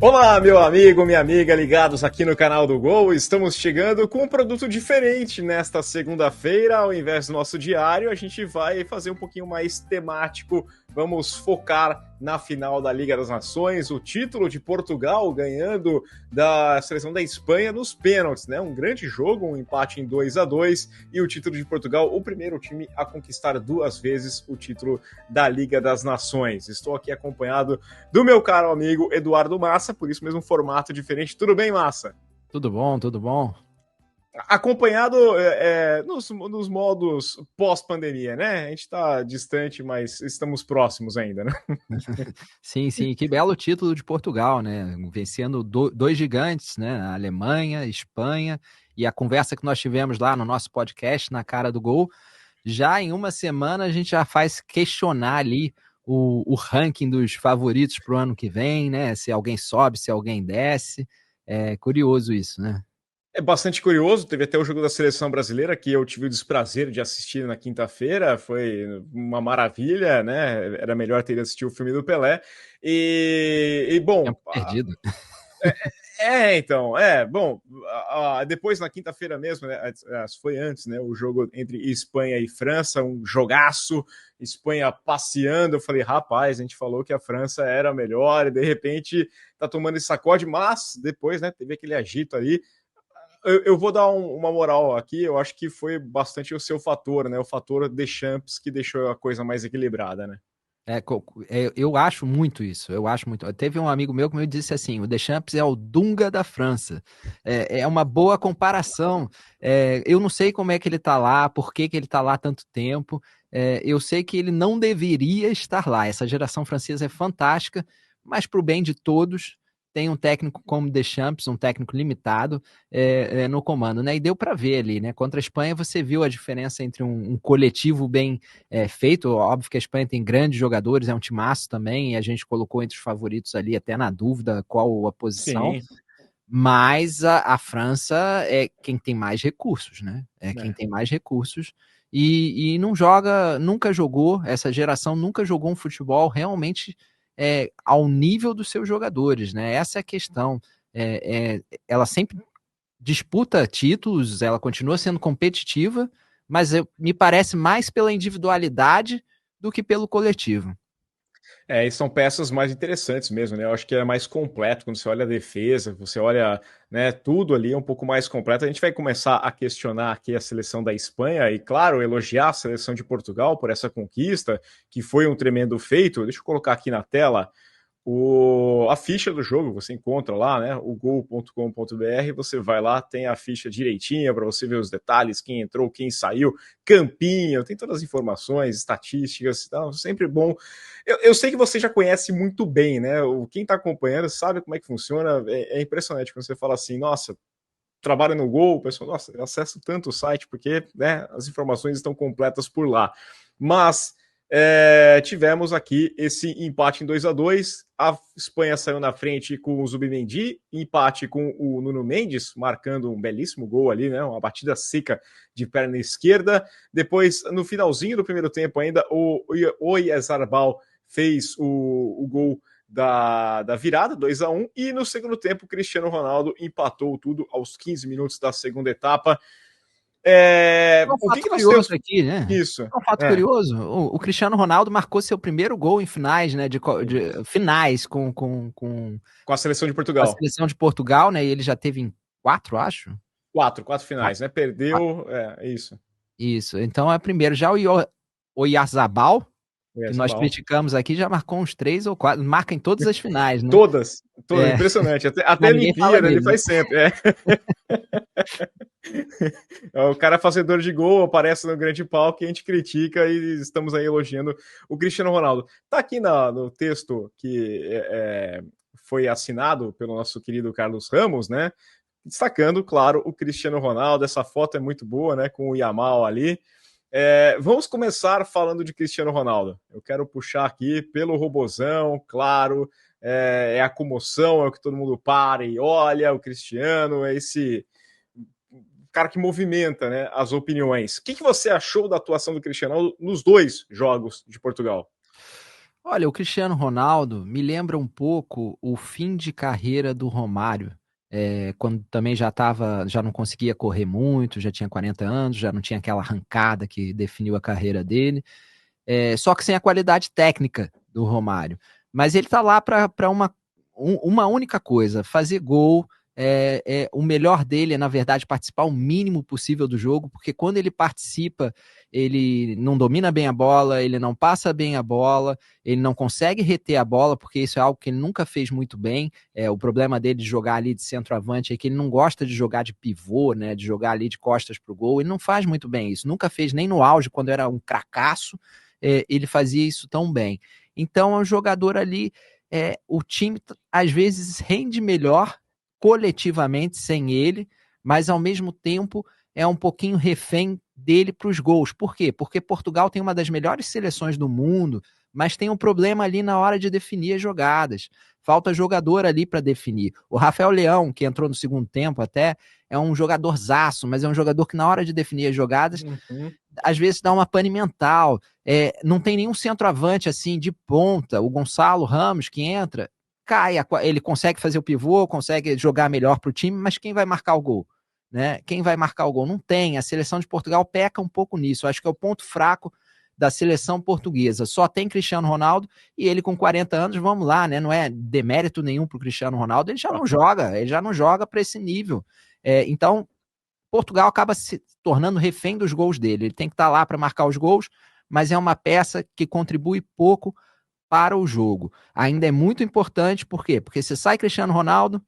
Olá, meu amigo, minha amiga, ligados aqui no canal do Gol. Estamos chegando com um produto diferente nesta segunda-feira. Ao invés do nosso diário, a gente vai fazer um pouquinho mais temático. Vamos focar na final da Liga das Nações, o título de Portugal ganhando da seleção da Espanha nos pênaltis, né? Um grande jogo, um empate em 2-2 e o título de Portugal, o primeiro time a conquistar 2 vezes o título da Liga das Nações. Estou aqui acompanhado do meu caro amigo Eduardo Massa, por isso mesmo um formato diferente. Tudo bem, Massa? Tudo bom, tudo bom. Acompanhado nos modos pós-pandemia, né? A gente está distante, mas estamos próximos ainda, né? Sim, que belo título de Portugal, né? Vencendo dois gigantes, né? A Alemanha, Espanha, e a conversa que nós tivemos lá no nosso podcast, na Cara do Gol, já em uma semana a gente já faz questionar ali o ranking dos favoritos para o ano que vem, né? Se alguém sobe, se alguém desce. É curioso isso, né? É bastante curioso, teve até o jogo da seleção brasileira que eu tive o desprazer de assistir na quinta-feira, foi uma maravilha, né? Era melhor ter assistido o filme do Pelé. Bom, Tempo perdido. bom, depois na quinta-feira mesmo, né, foi antes, né, o jogo entre Espanha e França, um jogaço, Espanha passeando, eu falei, rapaz, a gente falou que a França era melhor e de repente tá tomando esse sacode, mas depois, né, teve aquele agito ali. Eu vou dar uma moral aqui, eu acho que foi bastante o seu fator, né, o fator Deschamps que deixou a coisa mais equilibrada, né. Eu acho muito isso, eu acho muito. Teve um amigo meu que me disse assim, o Deschamps é o Dunga da França. É uma boa comparação. Eu não sei como é que ele tá lá, por que ele tá lá há tanto tempo. Eu sei que ele não deveria estar lá. Essa geração francesa é fantástica, mas para o bem de todos, tem um técnico como Deschamps, um técnico limitado, no comando, né? E deu para ver ali, né? Contra a Espanha, você viu a diferença entre um coletivo bem feito. Óbvio que a Espanha tem grandes jogadores, é um timaço também, e a gente colocou entre os favoritos ali, até na dúvida qual a posição. Sim. Mas a França é quem tem mais recursos, né? É quem tem mais recursos e não joga, nunca jogou, essa geração nunca jogou um futebol realmente ao nível dos seus jogadores, né? Essa é a questão. Ela sempre disputa títulos, ela continua sendo competitiva, mas me parece mais pela individualidade do que pelo coletivo. E são peças mais interessantes mesmo, né? Eu acho que é mais completo quando você olha a defesa, você olha, né, tudo ali é um pouco mais completo. A gente vai começar a questionar aqui a seleção da Espanha e, claro, elogiar a seleção de Portugal por essa conquista, que foi um tremendo feito. Deixa eu colocar aqui na tela a ficha do jogo, você encontra lá, né? O gol.com.br, você vai lá, tem a ficha direitinha para você ver os detalhes, quem entrou, quem saiu, campinho, tem todas as informações, estatísticas, tá? Sempre bom. Eu sei que você já conhece muito bem, né? Quem está acompanhando sabe como é que funciona. É impressionante quando você fala assim, nossa, trabalha no Gol, o pessoal, nossa, eu acesso tanto o site, porque, né, as informações estão completas por lá. Mas tivemos aqui esse empate em 2-2. A Espanha saiu na frente com o Zubimendi, empate com o Nuno Mendes, marcando um belíssimo gol ali, né? Uma batida seca de perna esquerda. Depois, no finalzinho do primeiro tempo ainda, o Oyarzabal fez o gol da virada, 2-1, e no segundo tempo o Cristiano Ronaldo empatou tudo aos 15 minutos da segunda etapa. Um O fato que nós curioso temos? aqui, né? Isso. Um fato curioso, o Cristiano Ronaldo marcou seu primeiro gol em finais, né? De finais com a seleção de a Portugal. seleção de Portugal, né? E ele já teve em 4, acho. Quatro finais, né? Quatro. Perdeu, isso. Isso. Então é primeiro. Já o Oyarzabal, que nós Oyarzabal. criticamos aqui, já marcou uns 3 ou 4. Marca em todas as finais, né? Todas, impressionante. Até Mas ninguém fala Olimpíada ele dele, né? faz sempre. O cara fazedor de gol aparece no grande palco e a gente critica e estamos aí elogiando o Cristiano Ronaldo. Tá aqui no texto que foi assinado pelo nosso querido Carlos Ramos, né? Destacando, claro, o Cristiano Ronaldo. Essa foto é muito boa, né? Com o Yamal ali. Vamos começar falando de Cristiano Ronaldo. Eu quero puxar aqui pelo robozão, claro. A comoção, é o que todo mundo para e olha. O Cristiano é esse cara que movimenta, né, as opiniões. O que você achou da atuação do Cristiano Ronaldo nos 2 jogos de Portugal? Olha, o Cristiano Ronaldo me lembra um pouco o fim de carreira do Romário. Quando também já não conseguia correr muito, já tinha 40 anos, já não tinha aquela arrancada que definiu a carreira dele. Só que sem a qualidade técnica do Romário. Mas ele tá lá para uma única coisa: fazer gol. O melhor dele é, na verdade, participar o mínimo possível do jogo, porque quando ele participa, ele não domina bem a bola, ele não passa bem a bola, ele não consegue reter a bola, porque isso é algo que ele nunca fez muito bem. O problema dele de jogar ali de centroavante é que ele não gosta de jogar de pivô, né, de jogar ali de costas para o gol. Ele não faz muito bem isso, nunca fez nem no auge, quando era um cracaço, ele fazia isso tão bem. Então é um jogador ali, o time às vezes rende melhor coletivamente sem ele, mas ao mesmo tempo é um pouquinho refém dele para os gols. Por quê? Porque Portugal tem uma das melhores seleções do mundo, mas tem um problema ali na hora de definir as jogadas. Falta jogador ali para definir. O Rafael Leão, que entrou no segundo tempo até, é um jogador zaço, mas é um jogador que na hora de definir as jogadas Uhum. às vezes dá uma pane mental. Não tem nenhum centroavante assim de ponta. O Gonçalo Ramos que entra, cai, ele consegue fazer o pivô, consegue jogar melhor para o time, mas quem vai marcar o gol? Né? Quem vai marcar o gol? Não tem. A seleção de Portugal peca um pouco nisso. Acho que é o ponto fraco da seleção portuguesa. Só tem Cristiano Ronaldo e ele com 40 anos, vamos lá, né? Não é demérito nenhum para o Cristiano Ronaldo, ele já não joga para esse nível. Então, Portugal acaba se tornando refém dos gols dele. Ele tem que estar lá para marcar os gols, mas é uma peça que contribui pouco para o jogo. Ainda é muito importante, por quê? Porque se sai Cristiano Ronaldo,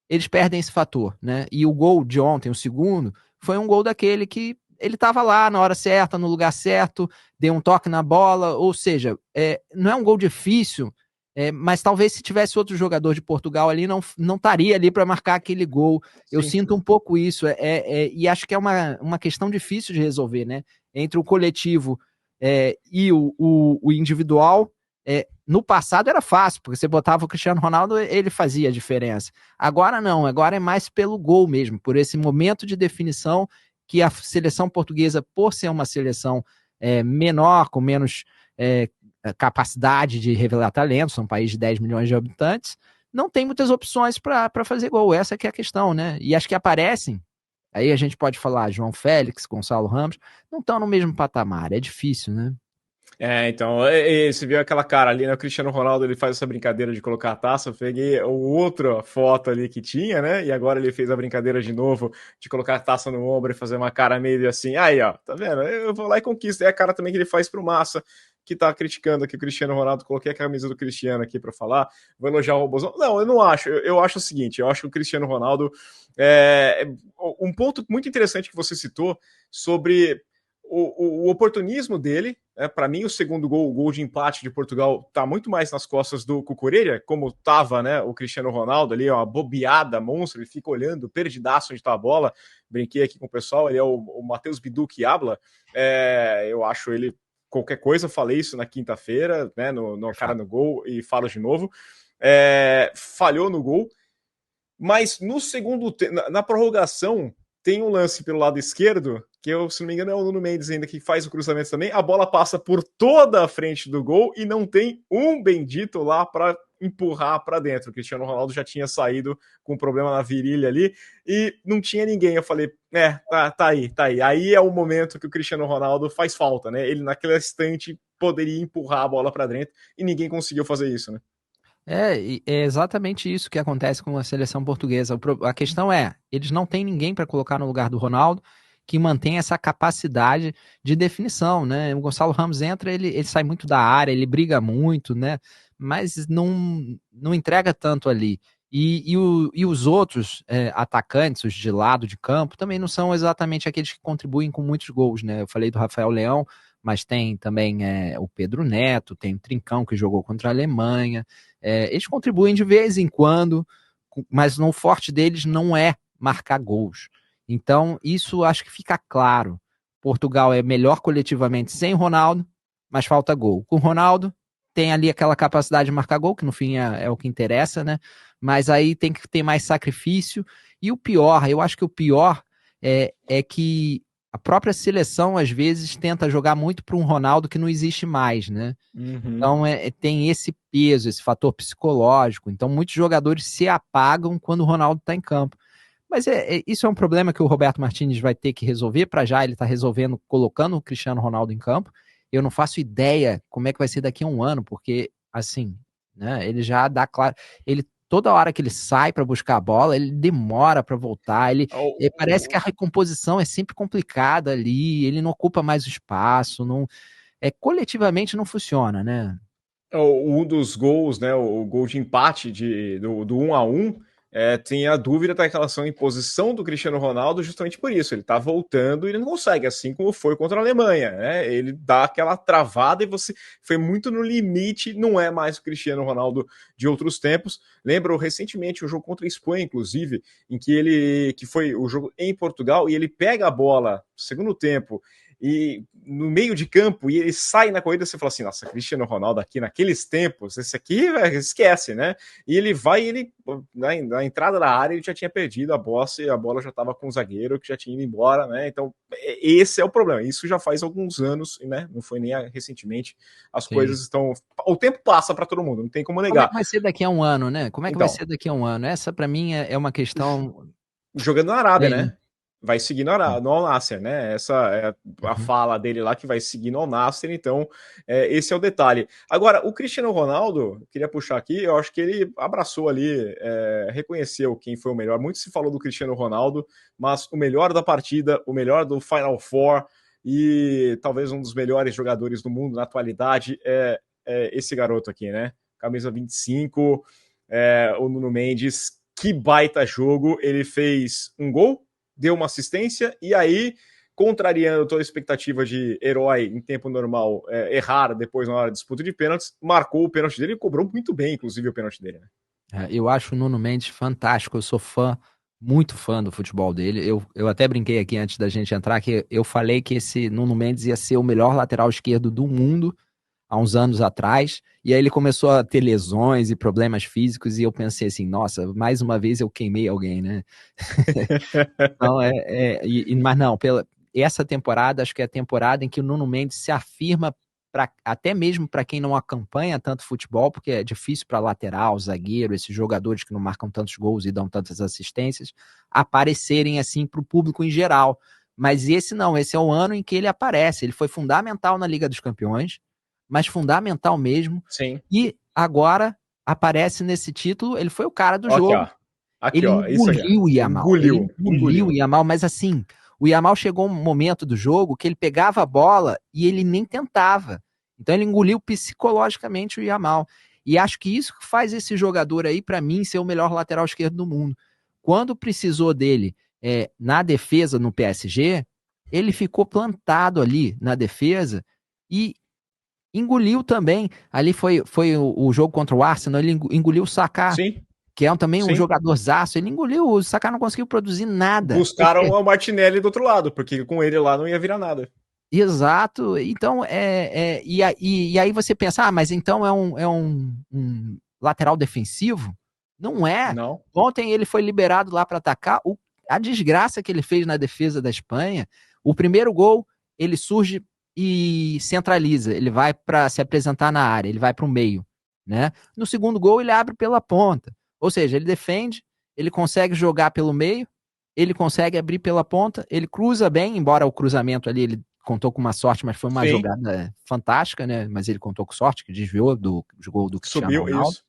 eles perdem esse fator, né? E o gol de ontem, o segundo, foi um gol daquele que ele estava lá na hora certa, no lugar certo, deu um toque na bola, ou seja, não é um gol difícil, mas talvez se tivesse outro jogador de Portugal ali, não estaria ali para marcar aquele gol. Eu Sim. sinto um pouco isso, e acho que é uma questão difícil de resolver, né? Entre o coletivo e o individual. No passado era fácil, porque você botava o Cristiano Ronaldo, ele fazia a diferença. Agora não, agora é mais pelo gol mesmo, por esse momento de definição que a seleção portuguesa, por ser uma seleção menor, com menos capacidade de revelar talento, são um país de 10 milhões de habitantes, não tem muitas opções para fazer gol. Essa que é a questão, né? E as que aparecem, aí a gente pode falar João Félix, Gonçalo Ramos, não estão no mesmo patamar, é difícil, né? Então, você viu aquela cara ali, né? O Cristiano Ronaldo, ele faz essa brincadeira de colocar a taça. Eu peguei outra foto ali que tinha, né? E agora ele fez a brincadeira de novo de colocar a taça no ombro e fazer uma cara meio assim. Aí, ó, tá vendo? Eu vou lá e conquisto. É a cara também que ele faz pro Massa, que tá criticando aqui o Cristiano Ronaldo. Coloquei a camisa do Cristiano aqui para falar. Vou elogiar o Robozão. Não, eu não acho. Eu acho o seguinte: eu acho que o Cristiano Ronaldo. Um ponto muito interessante que você citou sobre o oportunismo dele. Para mim, o segundo gol, o gol de empate de Portugal, está muito mais nas costas do Cucurella, como estava, né, o Cristiano Ronaldo ali, uma bobeada monstro, ele fica olhando, perdidaço onde está a bola. Brinquei aqui com o pessoal, ele é o Matheus Bidu que habla. Eu acho ele qualquer coisa, falei isso na quinta-feira, né, no cara no gol, e falo de novo. Falhou no gol, mas no segundo na prorrogação, tem um lance pelo lado esquerdo, que eu, se não me engano, é o Nuno Mendes ainda que faz o cruzamento também. A bola passa por toda a frente do gol e não tem um bendito lá para empurrar para dentro. O Cristiano Ronaldo já tinha saído com um problema na virilha ali e não tinha ninguém. Eu falei, tá aí. Aí é o momento que o Cristiano Ronaldo faz falta, né? Ele naquele instante poderia empurrar a bola para dentro e ninguém conseguiu fazer isso, né? É exatamente isso que acontece com a seleção portuguesa. A questão é, eles não têm ninguém para colocar no lugar do Ronaldo que mantém essa capacidade de definição, né? O Gonçalo Ramos entra, ele sai muito da área, ele briga muito, né? Mas não entrega tanto ali. E os outros atacantes, os de lado de campo, também não são exatamente aqueles que contribuem com muitos gols, né? Eu falei do Rafael Leão, mas tem também o Pedro Neto, tem o Trincão que jogou contra a Alemanha. Eles contribuem de vez em quando, mas no forte deles não é marcar gols. Então, isso acho que fica claro. Portugal é melhor coletivamente sem Ronaldo, mas falta gol. Com Ronaldo, tem ali aquela capacidade de marcar gol, que no fim é o que interessa, né? Mas aí tem que ter mais sacrifício. E o pior, eu acho que o pior é que a própria seleção, às vezes, tenta jogar muito para um Ronaldo que não existe mais, né? Uhum. Então, tem esse peso, esse fator psicológico. Então, muitos jogadores se apagam quando o Ronaldo está em campo. Mas isso é um problema que o Roberto Martínez vai ter que resolver. Para já, ele está resolvendo colocando o Cristiano Ronaldo em campo. Eu não faço ideia como é que vai ser daqui a um ano, porque, assim, né, ele já dá claro. Ele, toda hora que ele sai para buscar a bola, ele demora para voltar. Parece que a recomposição é sempre complicada ali. Ele não ocupa mais o espaço. Não, coletivamente não funciona, né? Um dos gols, né, o gol de empate do 1-1, tem a dúvida da relação em posição do Cristiano Ronaldo justamente por isso. Ele tá voltando e ele não consegue, assim como foi contra a Alemanha, né? Ele dá aquela travada e você foi muito no limite, não é mais o Cristiano Ronaldo de outros tempos. Lembro recentemente o jogo contra a Espanha, inclusive, em que foi o jogo em Portugal, e ele pega a bola, segundo tempo, e no meio de campo, e ele sai na corrida, você fala assim, nossa, Cristiano Ronaldo aqui naqueles tempos, esse aqui esquece, né? E ele vai, ele na entrada da área, ele já tinha perdido a bola, e a bola já estava com o zagueiro, que já tinha ido embora, né? Então, esse é o problema. Isso já faz alguns anos, né? Não foi nem recentemente. As Sim. coisas estão... O tempo passa para todo mundo, não tem como Como é negar. que vai ser daqui a um ano, né? Como é que vai Então, ser daqui a um ano? Essa, para mim, é uma questão. jogando na Arábia, Tem. né? Vai seguir no Al-Nassr, né? Essa é a Uhum. fala dele lá, que vai seguir no Al-Nassr, então esse é o detalhe. Agora, o Cristiano Ronaldo, queria puxar aqui, eu acho que ele abraçou ali, reconheceu quem foi o melhor. Muito se falou do Cristiano Ronaldo, mas o melhor da partida, o melhor do Final Four e talvez um dos melhores jogadores do mundo na atualidade é esse garoto aqui, né? Camisa 25, o Nuno Mendes. Que baita jogo, ele fez um gol, deu uma assistência, e aí, contrariando toda a expectativa de herói em tempo normal, errar depois na hora da disputa de pênaltis, marcou o pênalti dele e cobrou muito bem, inclusive, o pênalti dele. Né? Eu acho o Nuno Mendes fantástico, eu sou fã, muito fã do futebol dele. Eu até brinquei aqui antes da gente entrar que eu falei que esse Nuno Mendes ia ser o melhor lateral esquerdo do mundo há uns anos atrás, e aí ele começou a ter lesões e problemas físicos, e eu pensei assim, nossa, mais uma vez eu queimei alguém, né? Então, mas não, essa temporada, acho que é a temporada em que o Nuno Mendes se afirma, até mesmo para quem não acompanha tanto futebol, porque é difícil para lateral, zagueiro, esses jogadores que não marcam tantos gols e dão tantas assistências, aparecerem assim para o público em geral. Mas esse não, esse é o ano em que ele aparece. Ele foi fundamental na Liga dos Campeões, mas fundamental mesmo. Sim. E agora aparece nesse título, ele foi o cara do Aqui, jogo. ó. Aqui, Ele ó. Isso aí. engoliu o Yamal. Ele engoliu o Engoliu. Yamal, mas assim, o Yamal chegou um momento do jogo que ele pegava a bola e ele nem tentava. Então ele engoliu psicologicamente o Yamal. E acho que isso que faz esse jogador aí, para mim, ser o melhor lateral esquerdo do mundo. Quando precisou dele na defesa no PSG, ele ficou plantado ali na defesa e engoliu também. Ali foi o jogo contra o Arsenal, ele engoliu o Saka, Sim, que é também um sim. jogadorzaço, ele engoliu, o Saka não conseguiu produzir nada. Buscaram o Martinelli do outro lado, porque com ele lá não ia virar nada. Exato, então e aí você pensa, mas então é um lateral defensivo? Não é. Não. Ontem ele foi liberado lá para atacar, a desgraça que ele fez na defesa da Espanha, o primeiro gol, ele surge e centraliza, ele vai para se apresentar na área, ele vai para o meio, né? No segundo gol ele abre pela ponta, ou seja, ele defende, ele consegue jogar pelo meio, ele consegue abrir pela ponta, ele cruza bem, embora o cruzamento ali ele contou com uma sorte, mas foi uma Sim. jogada fantástica, né? Mas ele contou com sorte, que desviou do gol do Cristiano Subiu, Ronaldo. isso.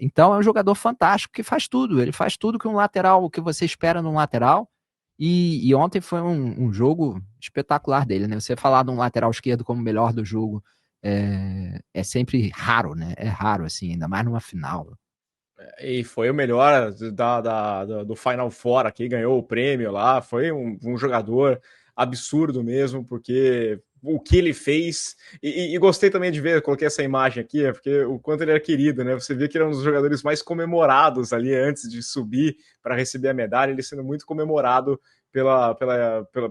Então é um jogador fantástico que faz tudo. Ele faz tudo que um lateral, o que você espera num lateral. E ontem foi um jogo espetacular dele, né? Você falar de um lateral esquerdo como o melhor do jogo é sempre raro, né? É raro, assim, ainda mais numa final. E foi o melhor do Final Four aqui, ganhou o prêmio lá. Foi um jogador absurdo mesmo, porque o que ele fez. E gostei também de ver, coloquei essa imagem aqui, porque o quanto ele era querido, né? Você via que ele era um dos jogadores mais comemorados ali antes de subir para receber a medalha, ele sendo muito comemorado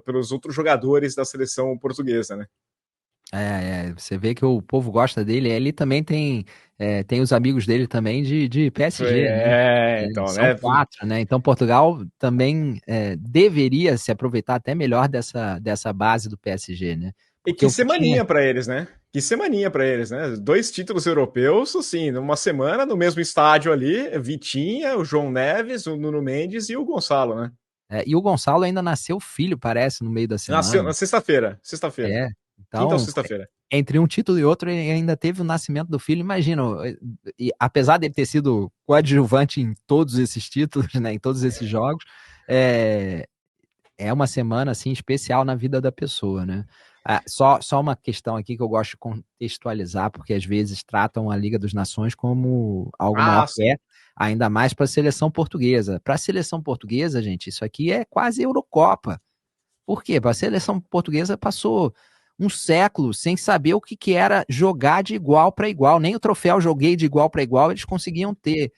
pelos outros jogadores da seleção portuguesa, né? Você vê que o povo gosta dele. Ele também tem os amigos dele também de PSG, né? Então, São né? 4, né? Então Portugal também deveria se aproveitar até melhor dessa base do PSG, né? E Porque que o que tinha. semaninha para eles, né? Que semaninha para eles, né? 2 títulos europeus, assim, numa semana, no mesmo estádio ali, Vitinha, o João Neves, o Nuno Mendes e o Gonçalo, né? E o Gonçalo ainda nasceu filho, parece, no meio da Nasceu semana. na sexta-feira, sexta-feira. É. Quinta ou Então, sexta-feira. entre um título e outro, ele ainda teve o nascimento do filho. Imagina, apesar dele ter sido coadjuvante em todos esses títulos, né, em todos esses jogos, é, é uma semana assim especial na vida da pessoa, né? Só uma questão aqui que eu gosto de contextualizar, porque às vezes tratam a Liga das Nações como algo maior Ah, que sim. ainda mais para a seleção portuguesa. Para a seleção portuguesa, gente, isso aqui é quase Eurocopa. Por quê? A seleção portuguesa passou um século sem saber o que era jogar de igual para igual. Nem o troféu joguei de igual para igual eles conseguiam ter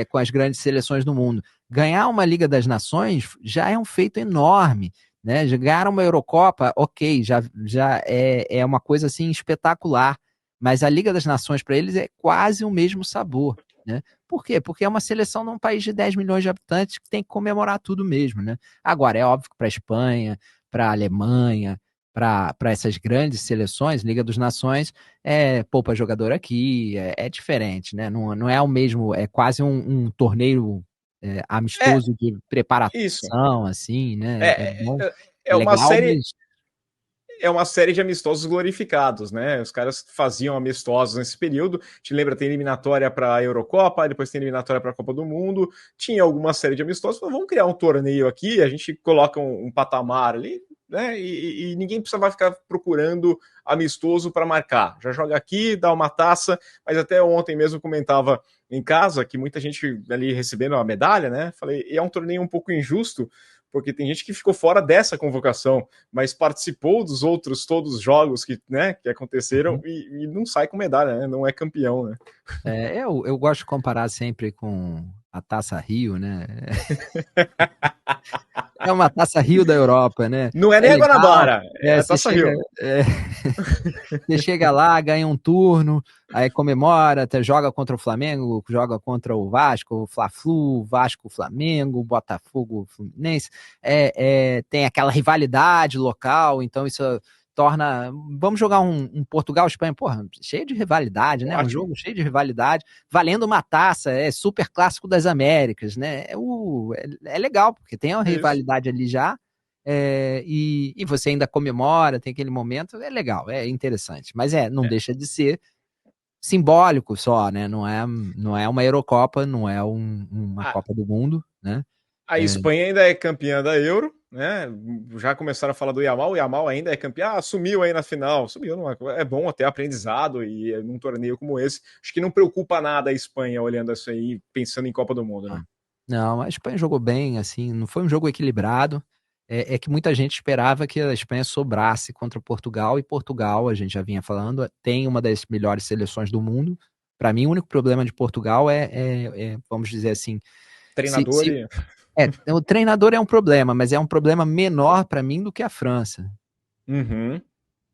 com as grandes seleções do mundo. Ganhar uma Liga das Nações já é um feito enorme. Né? Ganhar uma Eurocopa, ok, já é uma coisa assim espetacular. Mas a Liga das Nações para eles é quase o mesmo sabor. Né? Por quê? Porque é uma seleção num país de 10 milhões de habitantes que tem que comemorar tudo mesmo. Né? Agora, é óbvio que para a Espanha, para a Alemanha, para essas grandes seleções, Liga dos Nações, poupa jogador aqui, é diferente, né? Não é o mesmo, é quase um torneio É, amistoso de isso. preparação, assim, né? É É, bom, é, é é uma legal, série. mas É uma série de amistosos glorificados, né? Os caras faziam amistosos nesse período. Te lembra, tem eliminatória para a Eurocopa, depois tem eliminatória para a Copa do Mundo. Tinha alguma série de amistosos. Mas vamos criar um torneio aqui, a gente coloca um patamar ali, né? E ninguém precisa ficar procurando amistoso para marcar. Já joga aqui, dá uma taça. Mas até ontem mesmo comentava em casa que muita gente ali recebendo a medalha, né? Falei, é um torneio um pouco injusto, porque tem gente que ficou fora dessa convocação, mas participou dos outros todos os jogos que aconteceram uhum. e não sai com medalha, né? Não é campeão, né? Eu gosto de comparar sempre com a Taça Rio, né? É uma Taça Rio da Europa, né? Não é É nem a legal, Guanabara, é a você Taça chega, Rio. é, você chega lá, ganha um turno, aí comemora, joga contra o Flamengo, joga contra o Vasco, o Fla-Flu, Vasco, Flamengo, Botafogo, Fluminense. Tem aquela rivalidade local, então isso torna. Vamos jogar um Portugal-Espanha, porra, cheio de rivalidade, né? Um Ótimo. jogo cheio de rivalidade, valendo uma taça, é super clássico das Américas, né? É legal, porque tem uma Isso. rivalidade ali já. E você ainda comemora, tem aquele momento, é legal, é interessante. Mas não É. deixa de ser simbólico só, né? Não é uma Eurocopa, não é uma A, Copa do Mundo, né? a É, Espanha ainda é campeã da Euro, né? Já começaram a falar do Yamal, o Yamal ainda é campeão. Ah, sumiu aí na final. Sumiu, é bom até aprendizado e num torneio como esse. Acho que não preocupa nada a Espanha olhando isso aí, pensando em Copa do Mundo, né? ah, não, a Espanha jogou bem, assim, não foi um jogo equilibrado. É que muita gente esperava que a Espanha sobrasse contra Portugal, e Portugal, a gente já vinha falando, tem uma das melhores seleções do mundo. Para mim, o único problema de Portugal vamos dizer assim, se, Treinador se e. o treinador é um problema, mas é um problema menor para mim do que a França, Uhum.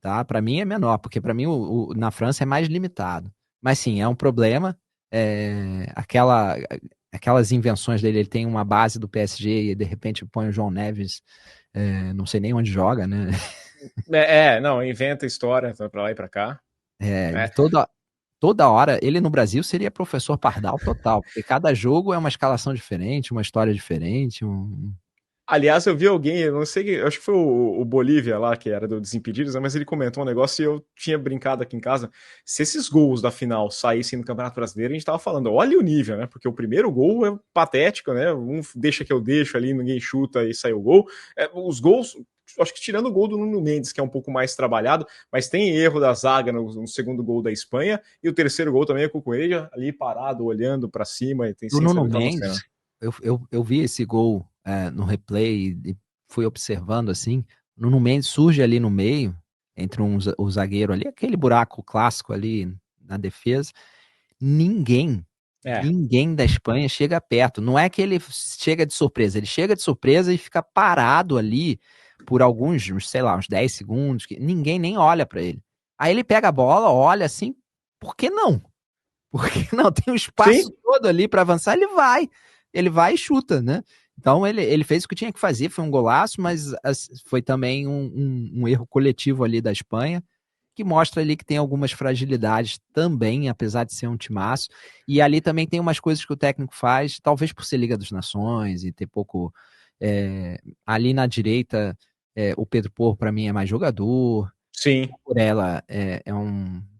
tá? Para mim é menor, porque para mim na França é mais limitado. Mas sim, é um problema. Aquelas invenções dele, ele tem uma base do PSG e de repente põe o João Neves, não sei nem onde joga, né? Não, inventa história pra lá e pra cá. E É. toda hora, ele no Brasil seria professor Pardal total, porque cada jogo é uma escalação diferente, uma história diferente. Aliás, eu vi alguém, eu não sei, acho que foi o Bolívia lá, que era do Desimpedidos, né, mas ele comentou um negócio e eu tinha brincado aqui em casa. Se esses gols da final saíssem no Campeonato Brasileiro, a gente tava falando, olha o nível, né? Porque o primeiro gol é patético, né? Um deixa que eu deixo ali, ninguém chuta e sai o gol. Os gols, acho que tirando o gol do Nuno Mendes, que é um pouco mais trabalhado, mas tem erro da zaga no segundo gol da Espanha, e o terceiro gol também é com o Coelho ali parado, olhando para cima, e tem O sem saber Nuno o que tá acontecendo. Mendes, eu vi esse gol no replay e fui observando assim. O Nuno Mendes surge ali no meio, entre o zagueiro ali, aquele buraco clássico ali na defesa. Ninguém, É, ninguém da Espanha chega perto. Não é que ele chega de surpresa, ele chega de surpresa e fica parado ali por alguns, sei lá, uns 10 segundos, que ninguém nem olha para ele. Aí ele pega a bola, olha assim, por que não? Por que não? Tem um espaço Sim. todo ali para avançar, ele vai e chuta, né? Então ele fez o que tinha que fazer, foi um golaço, mas foi também um erro coletivo ali da Espanha, que mostra ali que tem algumas fragilidades também, apesar de ser um timaço. E ali também tem umas coisas que o técnico faz, talvez por ser Liga das Nações e ter pouco. Ali na direita, o Pedro Porro, para mim, é mais jogador. Sim. Por ela,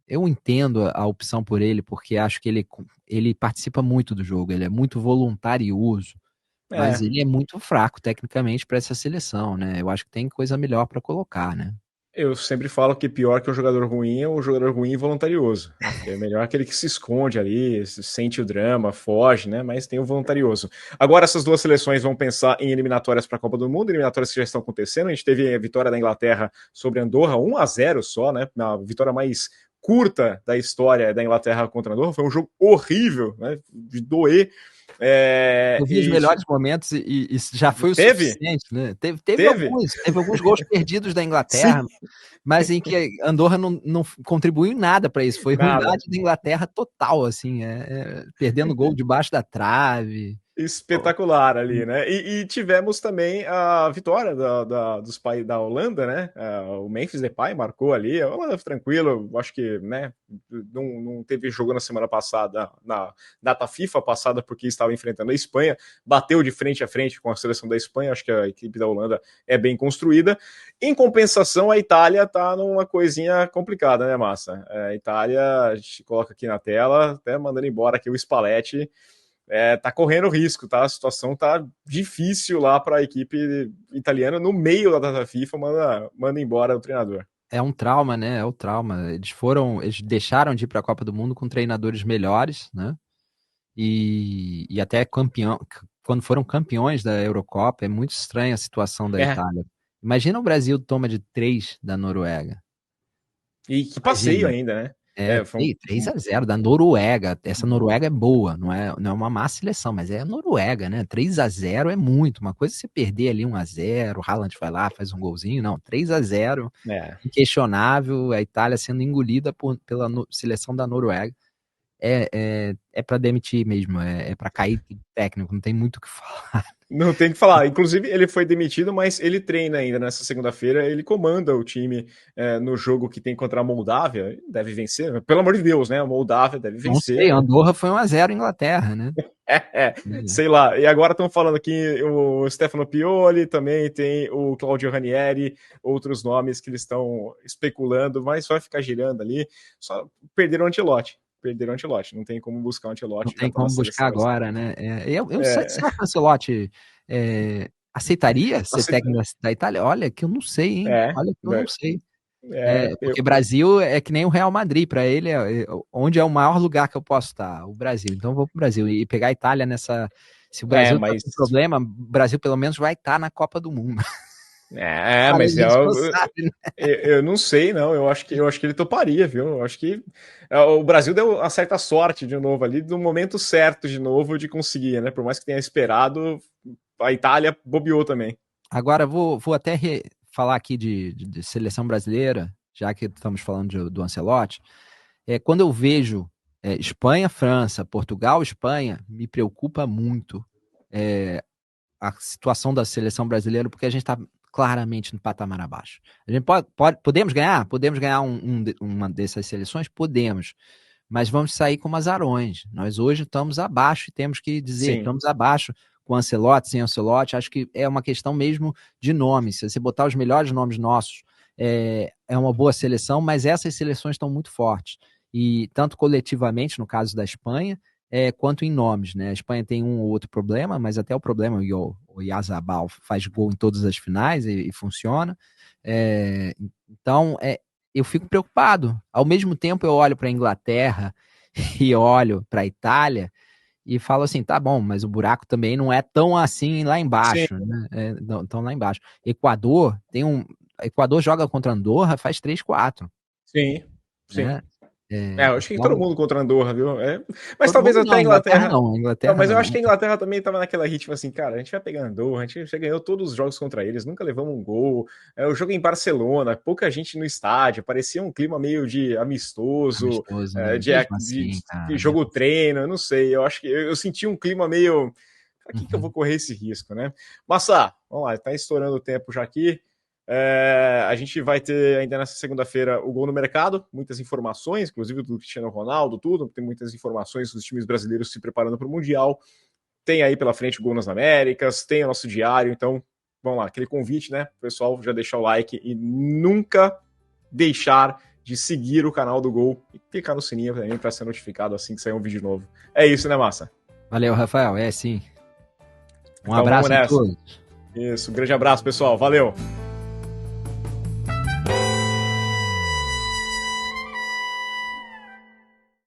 eu entendo a opção por ele, porque acho que ele participa muito do jogo, ele é muito voluntarioso. Mas É. ele é muito fraco tecnicamente para essa seleção, né? Eu acho que tem coisa melhor para colocar, né? Eu sempre falo que pior que um jogador ruim é um jogador ruim e voluntarioso, né? Porque é melhor aquele que se esconde ali, sente o drama, foge, né? Mas tem o voluntarioso. Agora, essas duas seleções vão pensar em eliminatórias para a Copa do Mundo, eliminatórias que já estão acontecendo. A gente teve a vitória da Inglaterra sobre a Andorra, 1-0 só, né? Na vitória mais curta da história da Inglaterra contra a Andorra. Foi um jogo horrível, né? De doer. Eu vi os melhores momentos e já foi o Teve? suficiente, né? Teve Teve? alguns gols perdidos da Sim, Inglaterra, mas em que Andorra não contribuiu em nada para isso. Foi nada. ruindade da Inglaterra total, assim, perdendo gol debaixo da trave. Espetacular ali, né? E tivemos também a vitória dos pais da Holanda, né? O Memphis Depay marcou ali, a Holanda tranquilo, acho que, né? Não teve jogo na semana passada, na data FIFA passada, porque estava enfrentando a Espanha, bateu de frente a frente com a seleção da Espanha, acho que a equipe da Holanda é bem construída. Em compensação, a Itália tá numa coisinha complicada, né, Massa? A Itália, a gente coloca aqui na tela, até mandando embora aqui o Spalletti. Tá correndo risco, tá? A situação tá difícil lá para a equipe italiana no meio da data FIFA, manda embora o treinador. É um trauma, né? É o trauma. Eles deixaram de ir para a Copa do Mundo com treinadores melhores, né? E até quando foram campeões da Eurocopa, é muito estranha a situação da É, Itália. Imagina o Brasil toma de 3 da Noruega. e que passeio Imagina. ainda, né? É, Foi um, 3-0 da Noruega. Essa Noruega é boa, não é uma má seleção, mas é a Noruega, né? 3-0 é muito. Uma coisa é você perder ali 1-0, o Haaland vai lá, faz um golzinho. Não, 3-0, é, inquestionável, a Itália sendo engolida pela seleção da Noruega. É para demitir mesmo, é para cair técnico, não tem muito o que falar. não tem o que falar. Inclusive, ele foi demitido, mas ele treina ainda nessa segunda-feira. Ele comanda o time no jogo que tem contra a Moldávia. Deve vencer, pelo amor de Deus, né? A Moldávia deve Não sei, vencer. Andorra foi 1-0 Inglaterra, né? Sei lá. E agora estão falando aqui o Stefano Pioli, também tem o Claudio Ranieri, outros nomes que eles estão especulando, mas vai ficar girando ali. Só perderam o Ancelotti. Perderam o Ancelotti. Não tem como buscar o Não Ancelotti, já tem tá na como buscar seleção. agora, né? Eu não sei, É, será que o Ancelotti aceitaria ser aceita- técnico da Itália? Olha que eu não sei, hein? é, Olha que eu não sei. eu, Porque Brasil é que nem o Real Madrid, para ele, onde é o maior lugar que eu posso estar? O Brasil. Então eu vou pro Brasil e pegar a Itália nessa. Se o Brasil tá mas com problema, o Brasil pelo menos vai estar na Copa do Mundo. mas A gente não sabe, né? eu não sei, não. Eu acho que ele toparia, viu? Eu acho que o Brasil deu uma certa sorte de novo ali, no momento certo de novo de conseguir, né? Por mais que tenha esperado, a Itália bobeou também. Agora vou até falar aqui de seleção brasileira, já que estamos falando do Ancelotti. Quando eu vejo Espanha, França, Portugal, Espanha, me preocupa muito a situação da seleção brasileira, porque a gente está claramente no patamar abaixo. A gente podemos ganhar? Podemos ganhar uma dessas seleções? Podemos. Mas vamos sair como azarões. Nós hoje estamos abaixo e temos que dizer, Sim, estamos abaixo com Ancelotti, sem Ancelotti. Acho que é uma questão mesmo de nome. Se você botar os melhores nomes nossos, é uma boa seleção, mas essas seleções estão muito fortes. E tanto coletivamente, no caso da Espanha, quanto em nomes, né? A Espanha tem um ou outro problema, mas até o problema, o Yazabal faz gol em todas as finais e funciona. Então, eu fico preocupado. Ao mesmo tempo, eu olho para a Inglaterra e olho para a Itália e falo assim, tá bom, mas o buraco também não é tão assim lá sim, embaixo, né? Tão lá embaixo. Equador joga contra Andorra faz 3-4, sim, sim. né? Eu acho que todo Então, mundo contra a Andorra, viu? Mas todo talvez mundo até não, a Inglaterra Inglaterra. não, Não, Inglaterra mas eu não. acho que a Inglaterra também estava naquela ritmo assim, cara, a gente vai pegar a Andorra, a gente já ganhou todos os jogos contra eles, nunca levamos um gol. O jogo em Barcelona, pouca gente no estádio, parecia um clima meio de amistoso, Amistoso, né? de, Mesmo de, assim, de cara, mesmo jogo assim. treino, eu não sei. Eu acho que eu senti um clima meio. Pra que eu vou Uhum. correr esse risco, né? Massa, vamos lá, tá estourando o tempo já aqui. A gente vai ter ainda nessa segunda-feira o Gol no Mercado, muitas informações, inclusive do Cristiano Ronaldo, tudo. Tem muitas informações dos times brasileiros se preparando para o Mundial. Tem aí pela frente o Gol nas Américas, tem o nosso diário. Então, vamos lá, aquele convite, né? O pessoal já deixar o like e nunca deixar de seguir o canal do Gol e clicar no sininho também para ser notificado assim que sair um vídeo novo. É isso, né, Massa? Valeu, Rafael. É sim. Um Então vamos abraço a nessa. todos. Isso, um grande abraço, pessoal. Valeu!